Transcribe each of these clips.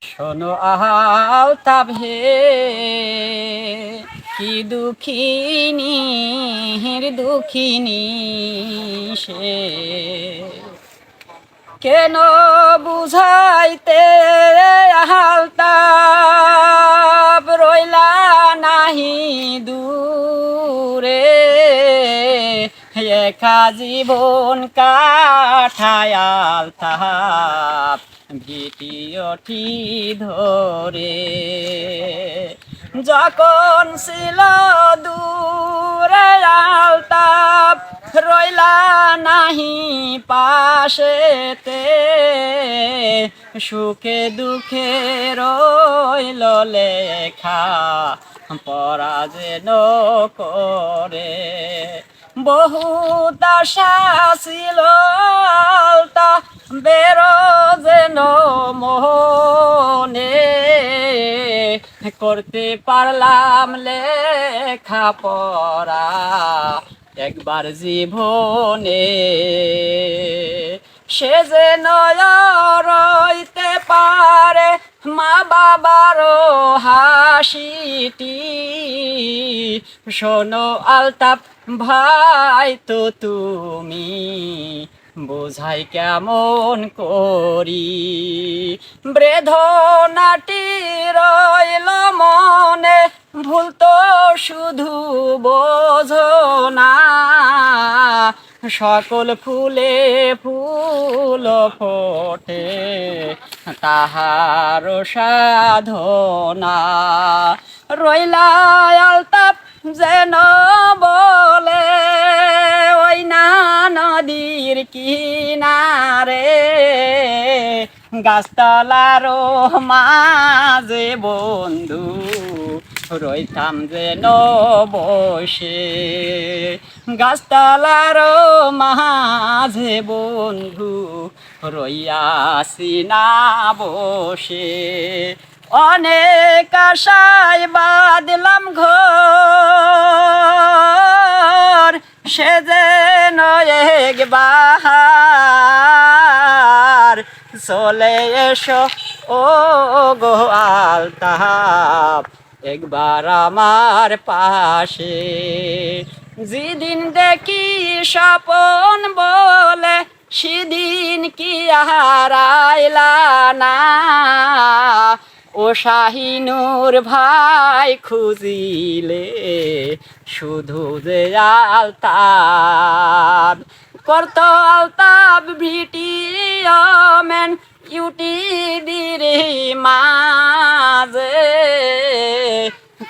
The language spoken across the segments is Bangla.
শোনো আলতাপ হে কি দুঃখিনী দুঃখিনী সে কেন বুঝাইতে আলতাপ রইলা নাহি দূরে একা জীবন কাটায় আলতাপ ভিটিওটি ধরে যখন ছিল দূরে আলতাপ রইলা নাহি পাশেতে সুখে দুঃখে রইল লেখা পরা যেন করে বহুত আশা ছিল আলতা বেরো যেন মনে করতে পারলাম লেখা পড়া একবার জীবনে সে যেন রইতে পারে মা বাবারও হাসিটি শোনো আলতাপ ভাই তো তুমি বোঝাই কেমন করি বেদনাটি রইল মনে ভুল তো শুধু বোঝো না সকল ফুলে ফুল ফোটে তাহার সাধনা রইলা আলতাপ যেন বলে ওই না নদীর কিনারে গাছতলারও মাঝে বন্ধু রইতাম যেন বসে গাছতলারও মাঝে বন্ধু রইয়াছি না বসে অনেক আশায় বাঁধলাম ঘর সে যেন একবার চলে এসো ও গো আলতাপ একবার আমার পাশে যেদিন দেখি স্বপন বলে সেদিন কি হারাইলা না ও শাহিনুর ভাই খুঁজিলে শুধু যে আলতাপ করত আলতাপ ভিটিওমেন ইউটিউবের মাঝে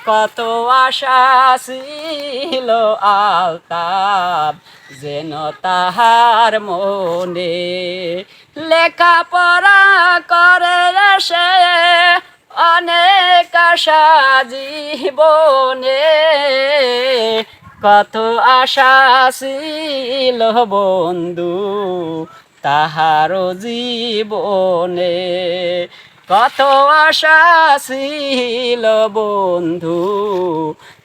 কত আশা ছিল আলতাপ যেন তাহার মনে লেখাপড়া করে সে অনেক আশা জীবনে কত আশা ছিল বন্ধু তাহার জীবনে কত আশা ছিল বন্ধু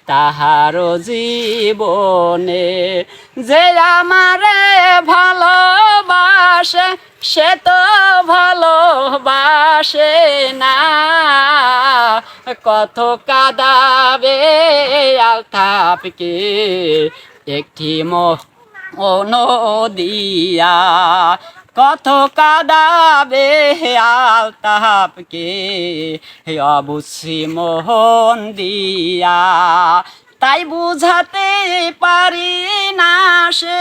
তাহার জীবনে যে আমারে ভালোবাসে সে তো ভালোবাসে না কত কাঁদাবে আলতাপকে একটি মন দিয়া কত কাঁদাবে আলতাপকে অবশ্যই মোহন দিয়া তাই বুঝাতে পারি না সে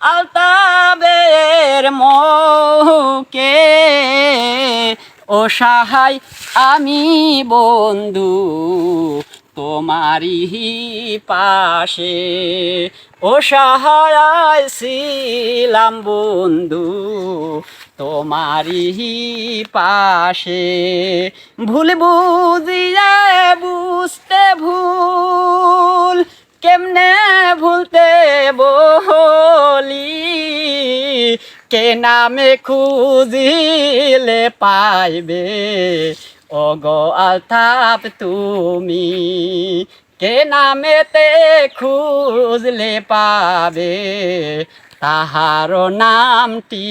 আলতাপের মুখে ও সহায় আমি বন্ধু তোমারই পাশে ও সহায় ছিলাম বন্ধু তোমারই পাশে ভুল বুঝিয়া বুঝতে ভুল কেমনে ভুলতে বলি কে নামে খুঁজিলে পাইবে ওগো আলতাপ তুমি কে নামেতে খুঁজলে পাবে তাহার নামটি।